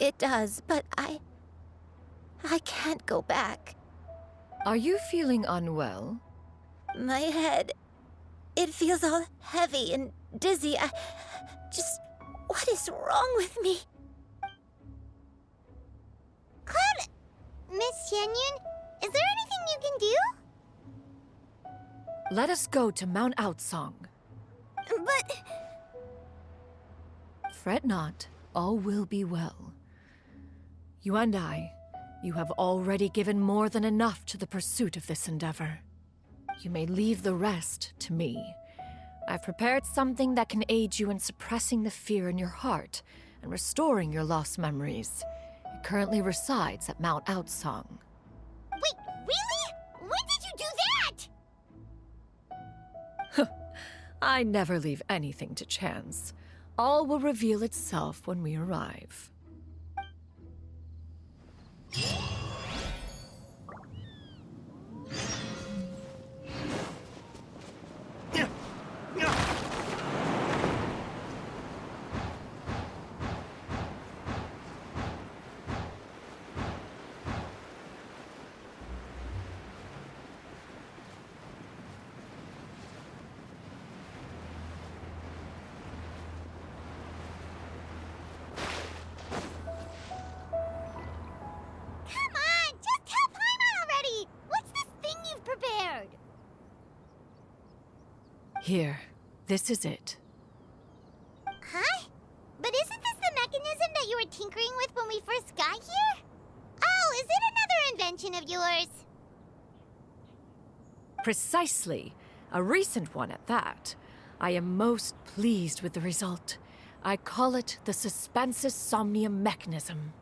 It does, but I can't go back. Are you feeling unwell? My head, it feels all heavy and dizzy. What is wrong with me? Cloud, Miss XIANYUN, is there anything you can do? Let us go to Mount Outsong. But... Fret not, all will be well. You and I, you have already given more than enough to the pursuit of this endeavor. You may leave the rest to me. I've prepared something that can aid you in suppressing the fear in your heart and restoring your lost memories. It currently resides at Mount Outsong. Wait, really? When did you do that? I never leave anything to chance. All will reveal itself when we arrive. Here, this is it. Huh? But isn't this the mechanism that you were tinkering with when we first got here? Oh, is it another invention of yours? Precisely. A recent one at that. I am most pleased with the result. I call it the Suspensus Somnium mechanism.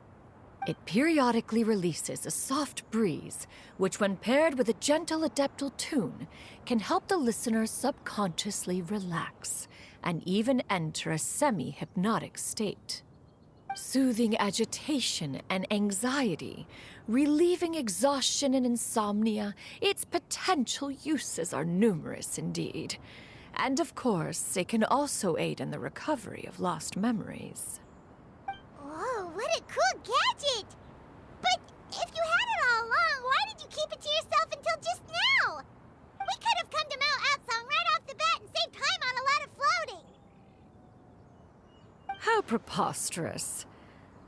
It periodically releases a soft breeze, which when paired with a gentle adeptal tune, can help the listener subconsciously relax and even enter a semi-hypnotic state. Soothing agitation and anxiety, relieving exhaustion and insomnia, its potential uses are numerous indeed. And of course, it can also aid in the recovery of lost memories. Whoa, what a cool gadget! But if you had it all along, why did you keep it to yourself until just now? We could have come to Mount Outsong right off the bat and saved time on a lot of floating. How preposterous.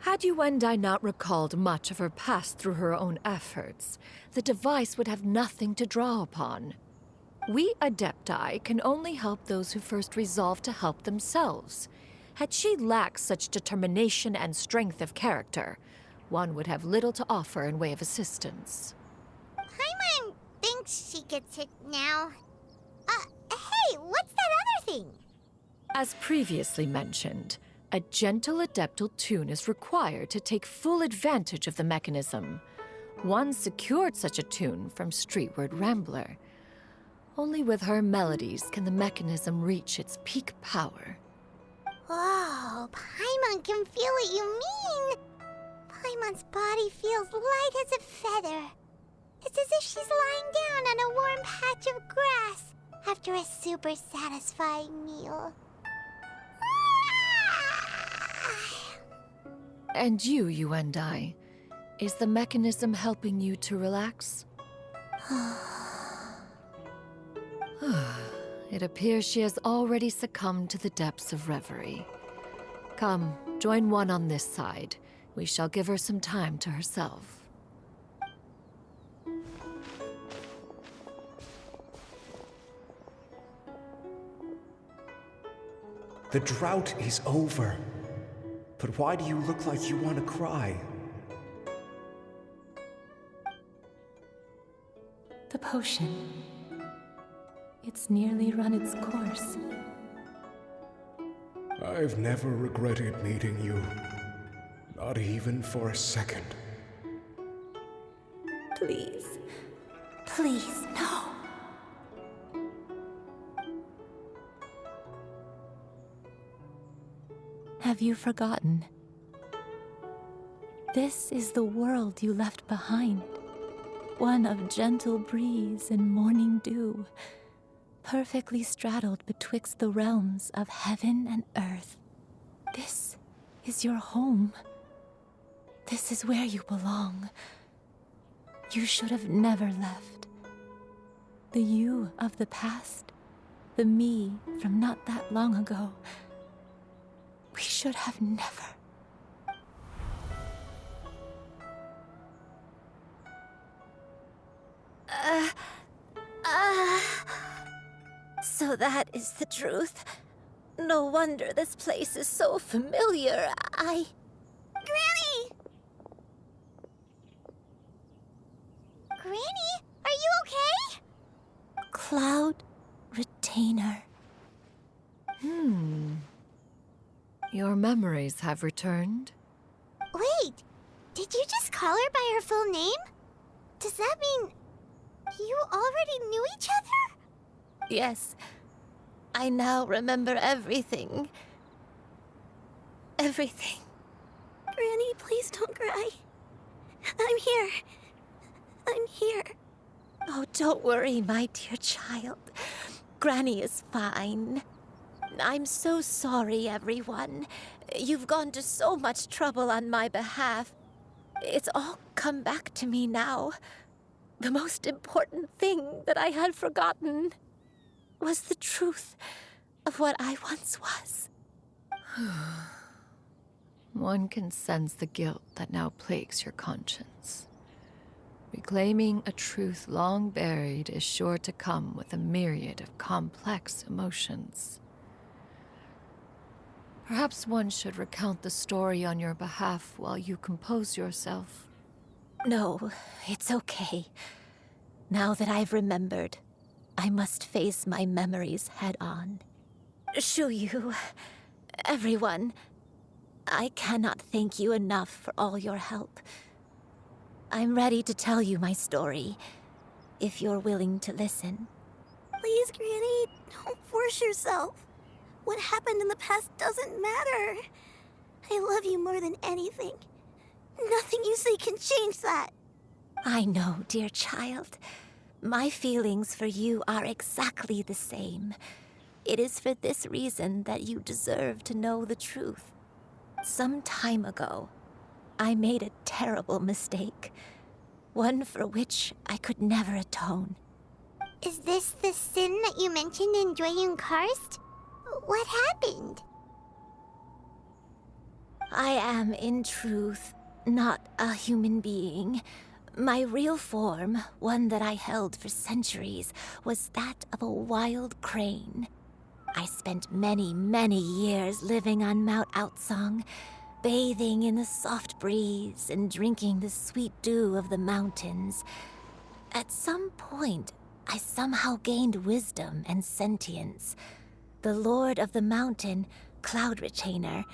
Had you and I not recalled much of her past through her own efforts, the device would have nothing to draw upon. We Adepti can only help those who first resolve to help themselves. Had she lacked such determination and strength of character, one would have little to offer in way of assistance. Paimon thinks she gets it now. Hey, what's that other thing? As previously mentioned, a gentle adeptal tune is required to take full advantage of the mechanism. One secured such a tune from Streetward Rambler. Only with her melodies can the mechanism reach its peak power. Whoa, Paimon can feel what you mean. Paimon's body feels light as a feather. It's as if she's lying down on a warm patch of grass after a super satisfying meal. And you and I, is the mechanism helping you to relax? It appears she has already succumbed to the depths of reverie. Come, join one on this side. We shall give her some time to herself. The drought is over. But why do you look like you want to cry? The potion. It's nearly run its course. I've never regretted meeting you. Not even for a second. Please. Please, no. Have you forgotten? This is the world you left behind. One of gentle breeze and morning dew, perfectly straddled betwixt the realms of heaven and earth. This is your home. This is where you belong. You should have never left. The you of the past, the me from not that long ago. We should have never. So that is the truth. No wonder this place is so familiar. Granny! Granny, are you okay? Cloud Retainer. Your memories have returned? Wait, did you just call her by her full name? Does that mean you already knew each other? Yes, I now remember everything. Everything. Granny, please don't cry. I'm here. I'm here. Oh, don't worry, my dear child. Granny is fine. I'm so sorry, everyone. You've gone to so much trouble on my behalf. It's all come back to me now. The most important thing that I had forgotten was the truth of what I once was. One can sense the guilt that now plagues your conscience. Reclaiming a truth long buried is sure to come with a myriad of complex emotions. Perhaps one should recount the story on your behalf while you compose yourself. No, it's okay. Now that I've remembered, I must face my memories head on. Shuyu, everyone, I cannot thank you enough for all your help. I'm ready to tell you my story, if you're willing to listen. Please, Granny, don't force yourself. What happened in the past doesn't matter. I love you more than anything. Nothing you say can change that. I know, dear child. My feelings for you are exactly the same. It is for this reason that you deserve to know the truth. Some time ago, I made a terrible mistake. One for which I could never atone. Is this the sin that you mentioned in XIANYUN'S? What happened? I am, in truth, not a human being. My real form, one that I held for centuries, was that of a wild crane. I spent many, many years living on Mount Outsong, bathing in the soft breeze and drinking the sweet dew of the mountains. At some point, I somehow gained wisdom and sentience. The Lord of the Mountain, Cloud Retainer,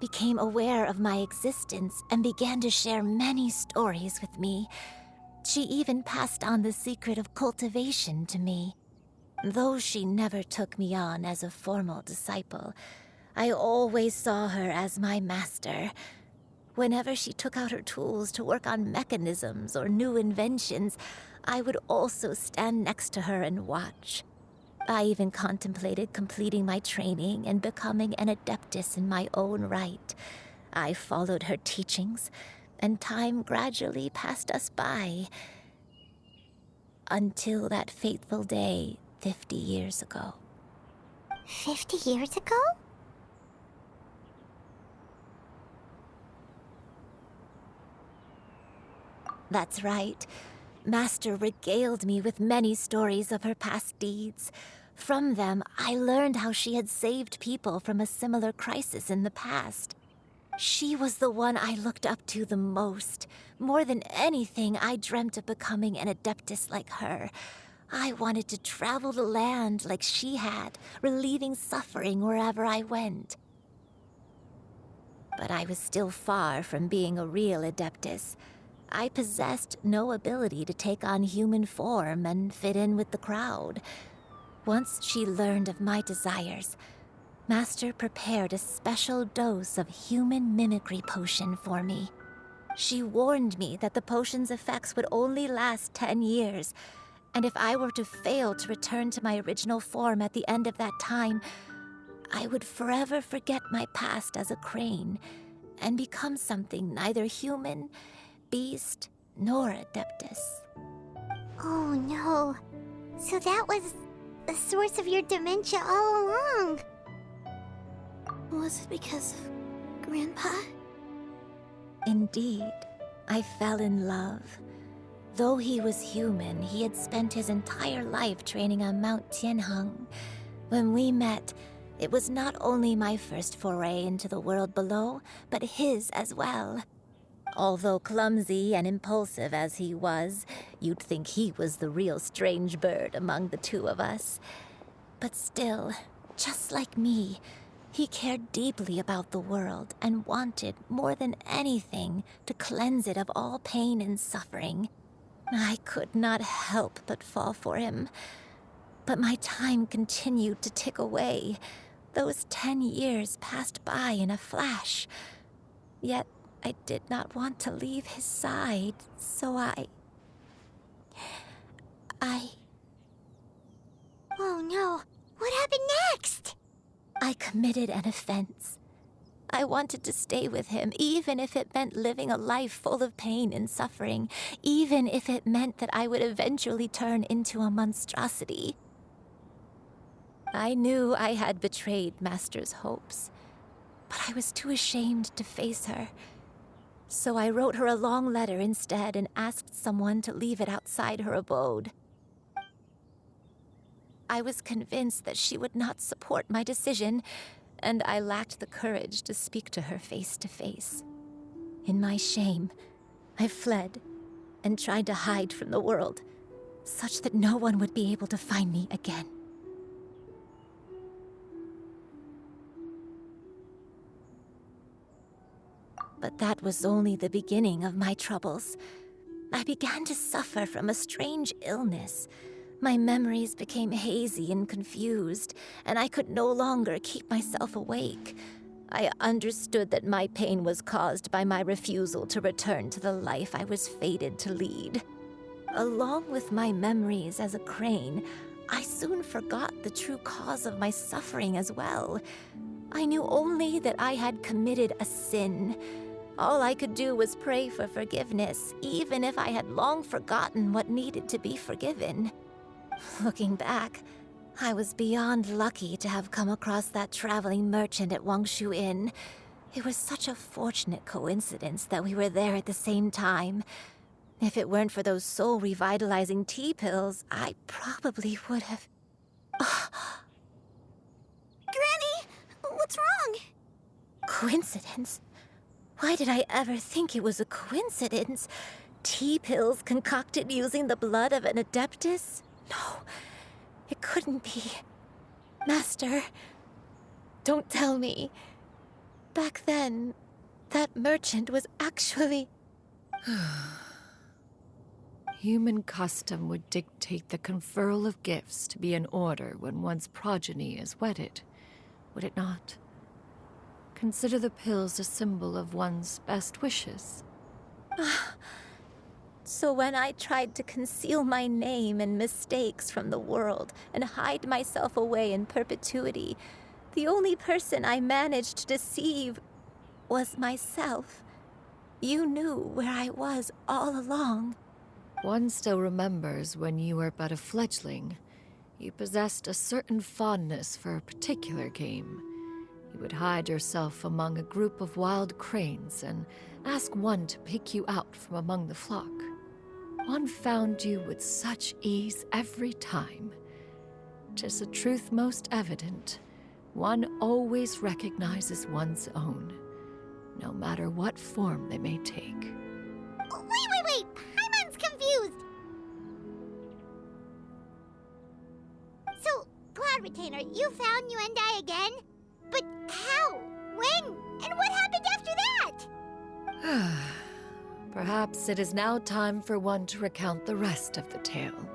became aware of my existence and began to share many stories with me. She even passed on the secret of cultivation to me. Though she never took me on as a formal disciple, I always saw her as my master. Whenever she took out her tools to work on mechanisms or new inventions, I would also stand next to her and watch. I even contemplated completing my training and becoming an adeptus in my own right. I followed her teachings, and time gradually passed us by. Until that fateful day 50 years ago. 50 years ago? That's right. Master regaled me with many stories of her past deeds. From them, I learned how she had saved people from a similar crisis in the past. She was the one I looked up to the most. More than anything, I dreamt of becoming an adeptus like her. I wanted to travel the land like she had, relieving suffering wherever I went. But I was still far from being a real adeptus. I possessed no ability to take on human form and fit in with the crowd. Once she learned of my desires, Master prepared a special dose of human mimicry potion for me. She warned me that the potion's effects would only last 10 years, and if I were to fail to return to my original form at the end of that time, I would forever forget my past as a crane and become something neither human, beast, nor adeptus. Oh no. So that was the source of your dementia all along. Was it because of Grandpa? Indeed, I fell in love. Though he was human, he had spent his entire life training on Mount Tianheng. When we met, it was not only my first foray into the world below, but his as well. Although clumsy and impulsive as he was, you'd think he was the real strange bird among the two of us. But still, just like me, he cared deeply about the world and wanted, more than anything, to cleanse it of all pain and suffering. I could not help but fall for him. But my time continued to tick away. Those 10 years passed by in a flash. Yet I did not want to leave his side, so I... Oh no. What happened next? I committed an offense. I wanted to stay with him, even if it meant living a life full of pain and suffering, even if it meant that I would eventually turn into a monstrosity. I knew I had betrayed Master's hopes, but I was too ashamed to face her. So I wrote her a long letter instead and asked someone to leave it outside her abode. I was convinced that she would not support my decision, and I lacked the courage to speak to her face to face. In my shame, I fled and tried to hide from the world, such that no one would be able to find me again. But that was only the beginning of my troubles. I began to suffer from a strange illness. My memories became hazy and confused, and I could no longer keep myself awake. I understood that my pain was caused by my refusal to return to the life I was fated to lead. Along with my memories as a crane, I soon forgot the true cause of my suffering as well. I knew only that I had committed a sin. All I could do was pray for forgiveness, even if I had long forgotten what needed to be forgiven. Looking back, I was beyond lucky to have come across that traveling merchant at Wangshu Inn. It was such a fortunate coincidence that we were there at the same time. If it weren't for those soul-revitalizing tea pills, I probably would have... Granny, what's wrong? Coincidence? Why did I ever think it was a coincidence? Tea pills concocted using the blood of an adeptus? No, it couldn't be. Master, don't tell me. Back then, that merchant was actually... Human custom would dictate the conferral of gifts to be in order when one's progeny is wedded, would it not? Consider the pills a symbol of one's best wishes. So when I tried to conceal my name and mistakes from the world and hide myself away in perpetuity, the only person I managed to deceive was myself. You knew where I was all along. One still remembers when you were but a fledgling. You possessed a certain fondness for a particular game. You would hide yourself among a group of wild cranes and ask one to pick you out from among the flock. One found you with such ease every time. 'Tis a truth most evident. One always recognizes one's own, no matter what form they may take. Wait! Paimon's confused! So, Cloud Retainer, you found Yuan again? But how? When? And what happened after that? Perhaps it is now time for one to recount the rest of the tale.